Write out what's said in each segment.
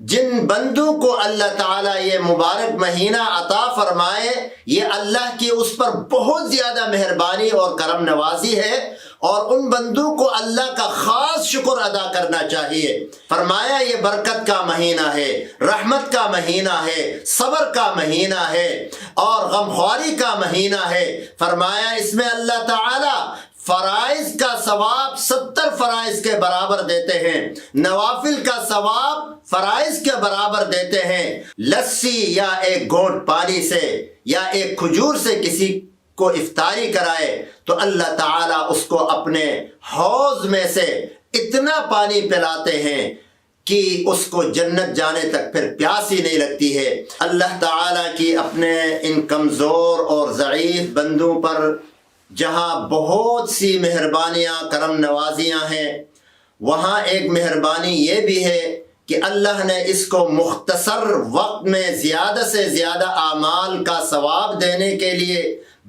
جن بندوں کو اللہ تعالیٰ یہ مبارک مہینہ عطا فرمائے، یہ اللہ کی اس پر بہت زیادہ مہربانی اور کرم نوازی ہے، اور ان بندوں کو اللہ کا خاص شکر ادا کرنا چاہیے۔ فرمایا یہ برکت کا مہینہ ہے، رحمت کا مہینہ ہے، صبر کا مہینہ ہے اور غمخواری کا مہینہ ہے۔ فرمایا اس میں اللہ تعالیٰ فرائض کا ثواب 70 فرائض کے برابر دیتے ہیں، نوافل کا ثواب فرائض کے برابر دیتے ہیں۔ لسی یا ایک گھونٹ پانی سے یا ایک کھجور سے کسی کو افطاری کرائے تو اللہ تعالیٰ اس کو اپنے حوض میں سے اتنا پانی پلاتے ہیں کہ اس کو جنت جانے تک پھر پیاس ہی نہیں لگتی ہے۔ اللہ تعالیٰ کی اپنے ان کمزور اور ضعیف بندوں پر جہاں بہت سی مہربانیاں کرم نوازیاں ہیں، وہاں ایک مہربانی یہ بھی ہے کہ اللہ نے اس کو مختصر وقت میں زیادہ سے زیادہ اعمال کا ثواب دینے کے لیے،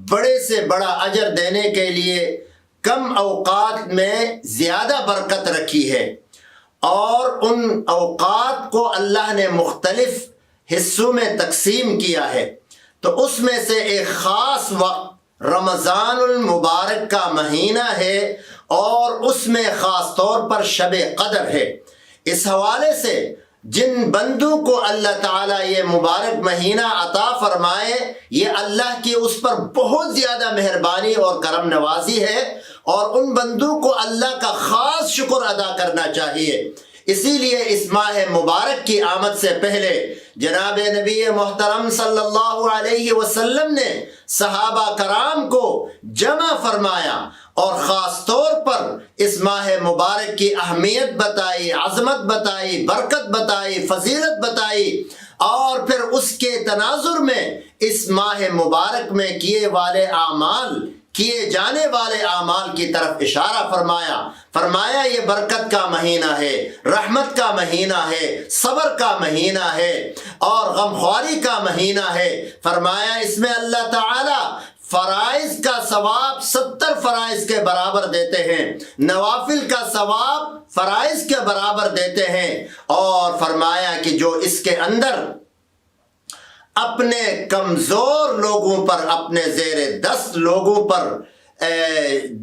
بڑے سے بڑا اجر دینے کے لیے کم اوقات میں زیادہ برکت رکھی ہے، اور ان اوقات کو اللہ نے مختلف حصوں میں تقسیم کیا ہے۔ تو اس میں سے ایک خاص وقت رمضان المبارک کا مہینہ ہے، اور اس میں خاص طور پر شب قدر ہے۔ اس حوالے سے جن بندوں کو اللہ تعالیٰ یہ مبارک مہینہ عطا فرمائے، یہ اللہ کی اس پر بہت زیادہ مہربانی اور کرم نوازی ہے، اور ان بندوں کو اللہ کا خاص شکر ادا کرنا چاہیے۔ اسی لیے اس ماہ مبارک کی آمد سے پہلے جناب نبی محترم صلی اللہ علیہ وسلم نے صحابہ کرام کو جمع فرمایا، اور خاص طور پر اس ماہ مبارک کی اہمیت بتائی، عظمت بتائی، برکت بتائی، فضیلت بتائی، اور پھر اس کے تناظر میں اس ماہ مبارک میں کیے جانے والے اعمال کی طرف اشارہ فرمایا یہ برکت کا مہینہ ہے، رحمت کا مہینہ ہے، صبر کا مہینہ ہے اور غمخواری کا مہینہ ہے۔ فرمایا اس میں اللہ تعالی فرائض کا ثواب 70 فرائض کے برابر دیتے ہیں، نوافل کا ثواب فرائض کے برابر دیتے ہیں، اور فرمایا کہ جو اس کے اندر اپنے کمزور لوگوں پر، اپنے زیر دست لوگوں پر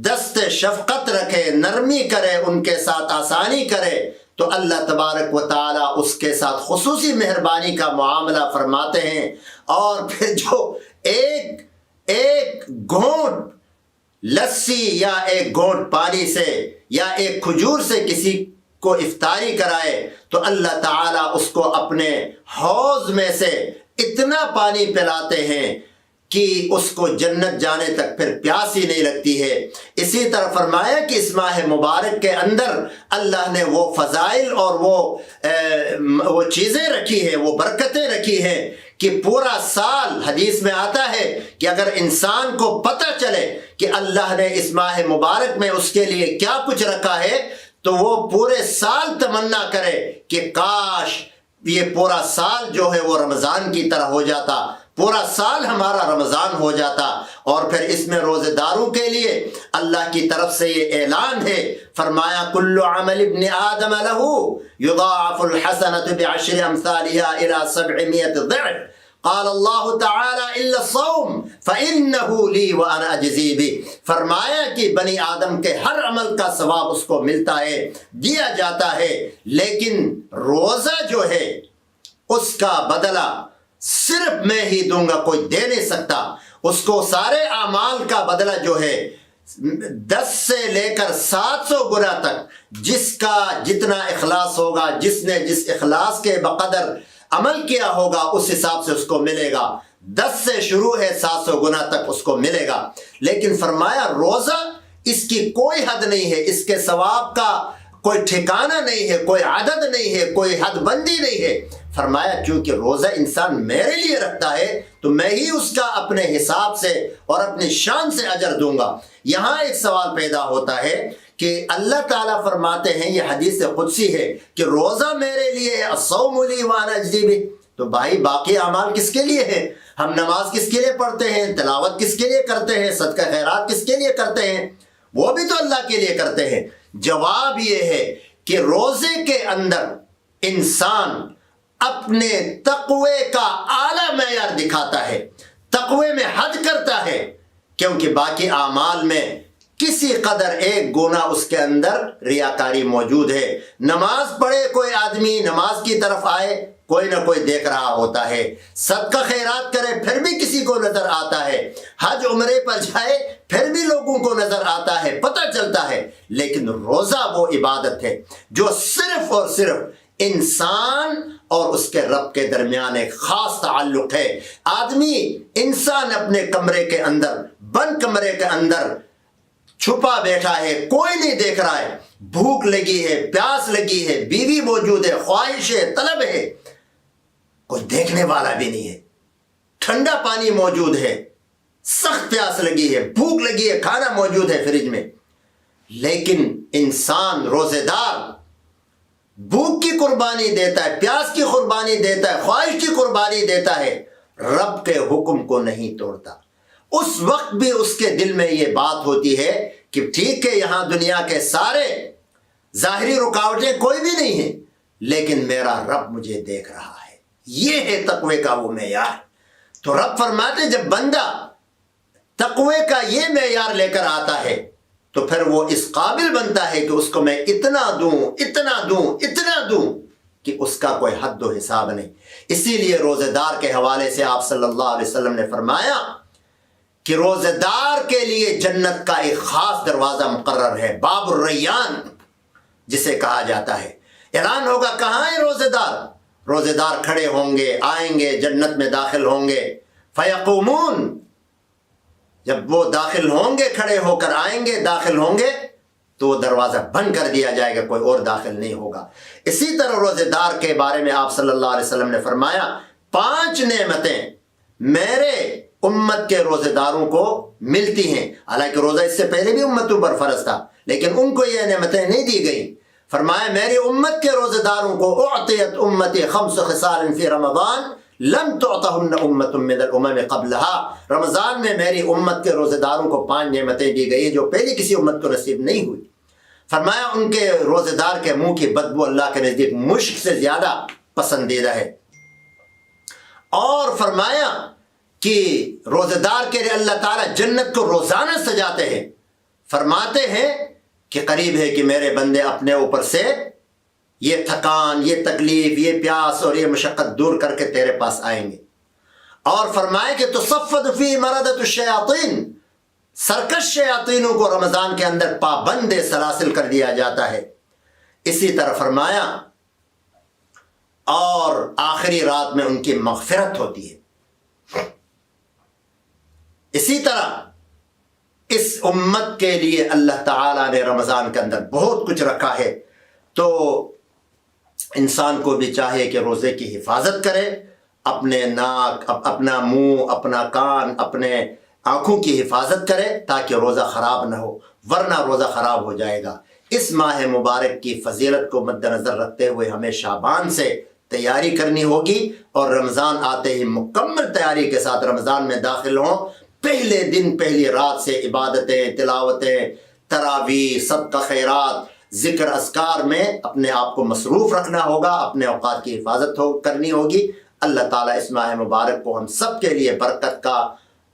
دست شفقت رکھے، نرمی کرے، ان کے ساتھ آسانی کرے، تو اللہ تبارک و تعالی اس کے ساتھ خصوصی مہربانی کا معاملہ فرماتے ہیں۔ اور پھر جو ایک گھونٹ لسی یا ایک گھونٹ پانی سے یا ایک کھجور سے کسی کو افطاری کرائے تو اللہ تعالیٰ اس کو اپنے حوض میں سے اتنا پانی پلاتے ہیں کہ اس کو جنت جانے تک پھر پیاس ہی نہیں لگتی ہے۔ اسی طرح فرمایا کہ اس ماہ مبارک کے اندر اللہ نے وہ فضائل اور وہ چیزیں رکھی ہیں، وہ برکتیں رکھی ہیں کہ پورا سال، حدیث میں آتا ہے کہ اگر انسان کو پتہ چلے کہ اللہ نے اس ماہ مبارک میں اس کے لیے کیا کچھ رکھا ہے تو وہ پورے سال تمنا کرے کہ کاش یہ پورا سال جو ہے وہ رمضان کی طرح ہو جاتا، پورا سال ہمارا رمضان ہو جاتا۔ اور پھر اس میں روزے داروں کے لیے اللہ کی طرف سے یہ اعلان ہے، فرمایا کل عمل ابن آدم له یضاعف الحسنة بعشر امثالها الى 700 ضعف قال اللہ تعالی الا الصوم فانه لی وانا اجزی به۔ فرمایا کہ بنی آدم کے ہر عمل کا ثواب اس کو ملتا ہے، دیا جاتا ہے، لیکن روزہ جو ہے اس کا بدلہ صرف میں ہی دوں گا، کوئی دے نہیں سکتا۔ اس کو سارے اعمال کا بدلہ جو ہے 10 سے لے کر 700 گنا تک، جس کا جتنا اخلاص ہوگا، جس نے جس اخلاص کے بقدر عمل کیا ہوگا اس حساب سے اس کو ملے گا۔ 10 سے شروع ہے، 700 گنا تک اس کو ملے گا۔ لیکن فرمایا روزہ اس کی کوئی حد نہیں ہے، اس کے ثواب کا کوئی ٹھکانہ نہیں ہے، کوئی عدد نہیں ہے، کوئی حد بندی نہیں ہے۔ فرمایا چونکہ روزہ انسان میرے لیے رکھتا ہے تو میں ہی اس کا اپنے حساب سے اور اپنی شان سے اجر دوں گا۔ یہاں ایک سوال پیدا ہوتا ہے کہ اللہ تعالیٰ فرماتے ہیں، یہ حدیث قدسی ہے کہ روزہ میرے لیے ہے، الصوم لی وانا اجزی بہ، تو بھائی باقی اعمال کس کے لیے ہیں؟ ہم نماز کس کے لیے پڑھتے ہیں، تلاوت کس کے لیے کرتے ہیں، صدقہ خیرات کس کے لیے کرتے ہیں؟ وہ بھی تو اللہ کے لیے کرتے ہیں۔ جواب یہ ہے کہ روزے کے اندر انسان اپنے تقوی کا اعلیٰ معیار دکھاتا ہے، تقوی میں حد کرتا ہے، کیونکہ باقی اعمال میں کسی قدر ایک گنا اس کے اندر ریاکاری موجود ہے۔ نماز پڑھے کوئی آدمی، نماز کی طرف آئے، کوئی نہ کوئی دیکھ رہا ہوتا ہے، صدقہ خیرات کرے پھر بھی کسی کو نظر آتا ہے، حج عمرے پر جائے پھر بھی لوگوں کو نظر آتا ہے، پتہ چلتا ہے۔ لیکن روزہ وہ عبادت ہے جو صرف اور صرف انسان اور اس کے رب کے درمیان ایک خاص تعلق ہے۔ آدمی، انسان اپنے کمرے کے اندر، بند کمرے کے اندر چھپا بیٹھا ہے، کوئی نہیں دیکھ رہا ہے، بھوک لگی ہے، پیاس لگی ہے، بیوی موجود ہے، خواہش ہے، طلب ہے، کوئی دیکھنے والا بھی نہیں ہے، ٹھنڈا پانی موجود ہے، سخت پیاس لگی ہے، بھوک لگی ہے، کھانا موجود ہے فریج میں، لیکن انسان روزے دار بھوک کی قربانی دیتا ہے، پیاس کی قربانی دیتا ہے، خواہش کی قربانی دیتا ہے، رب کے حکم کو نہیں توڑتا۔ اس وقت بھی اس کے دل میں یہ بات ہوتی ہے کہ ٹھیک ہے، یہاں دنیا کے سارے ظاہری رکاوٹیں کوئی بھی نہیں ہیں، لیکن میرا رب مجھے دیکھ رہا ہے۔ یہ ہے تقوی کا وہ معیار۔ تو رب فرماتے جب بندہ تقوی کا یہ معیار لے کر آتا ہے تو پھر وہ اس قابل بنتا ہے کہ اس کو میں اتنا دوں، اتنا دوں، اتنا دوں کہ اس کا کوئی حد و حساب نہیں۔ اسی لیے روزے دار کے حوالے سے آپ صلی اللہ علیہ وسلم نے فرمایا کہ روزے دار کے لیے جنت کا ایک خاص دروازہ مقرر ہے، باب الریان جسے کہا جاتا ہے۔ اعلان ہوگا کہاں ہے روزے دار؟ روزے دار کھڑے ہوں گے، آئیں گے، جنت میں داخل ہوں گے، فیقومون، جب وہ داخل ہوں گے، کھڑے ہو کر آئیں گے، داخل ہوں گے تو وہ دروازہ بند کر دیا جائے گا، کوئی اور داخل نہیں ہوگا۔ اسی طرح روزے دار کے بارے میں آپ صلی اللہ علیہ وسلم نے فرمایا 5 نعمتیں میرے امت کے روزے داروں کو ملتی ہیں، حالانکہ روزہ اس سے پہلے بھی امتوں پر فرض تھا لیکن ان کو یہ نعمتیں نہیں دی گئیں۔ فرمایا میری امت کے روزے داروں کو اعطیت امتی 5 خصال فی رمضان لم تعطہن امت من الامم قبلها، رمضان میں میری امت کے روزے داروں کو 5 نعمتیں دی گئی جو پہلے کسی امت کو نصیب نہیں ہوئی۔ فرمایا ان کے روزے دار کے منہ کی بدبو اللہ کے نزدیک مشک سے زیادہ پسندیدہ ہے، اور فرمایا کہ روزے دار کے لیے اللہ تعالیٰ جنت کو روزانہ سجاتے ہیں، فرماتے ہیں کہ قریب ہے کہ میرے بندے اپنے اوپر سے یہ تھکان، یہ تکلیف، یہ پیاس اور یہ مشقت دور کر کے تیرے پاس آئیں گے۔ اور فرمائے کہ تصفد فی مردۃ الشیاطین، سرکش شیاطینوں کو رمضان کے اندر پابند سلاسل کر دیا جاتا ہے۔ اسی طرح فرمایا اور آخری رات میں ان کی مغفرت ہوتی ہے۔ اسی طرح اس امت کے لیے اللہ تعالیٰ نے رمضان کے اندر بہت کچھ رکھا ہے، تو انسان کو بھی چاہیے کہ روزے کی حفاظت کرے، اپنے ناک، اپنا منہ، اپنا کان، اپنے آنکھوں کی حفاظت کرے تاکہ روزہ خراب نہ ہو، ورنہ روزہ خراب ہو جائے گا۔ اس ماہ مبارک کی فضیلت کو مد نظر رکھتے ہوئے ہمیں شعبان سے تیاری کرنی ہوگی، اور رمضان آتے ہی مکمل تیاری کے ساتھ رمضان میں داخل ہوں۔ پہلے دن، پہلی رات سے عبادتیں، تلاوتیں، تراویح، صدقہ خیرات، ذکر اذکار میں اپنے آپ کو مصروف رکھنا ہوگا، اپنے اوقات کی حفاظت کرنی ہوگی۔ اللہ تعالیٰ اس ماہ مبارک کو ہم سب کے لیے برکت کا،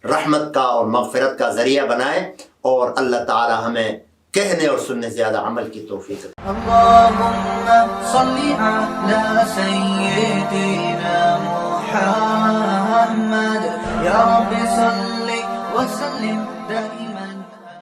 رحمت کا اور مغفرت کا ذریعہ بنائے، اور اللہ تعالیٰ ہمیں کہنے اور سننے زیادہ عمل کی توفیق دے۔ اللہم صلی علی سیدنا محمد، یا رب صلی وسلم دائما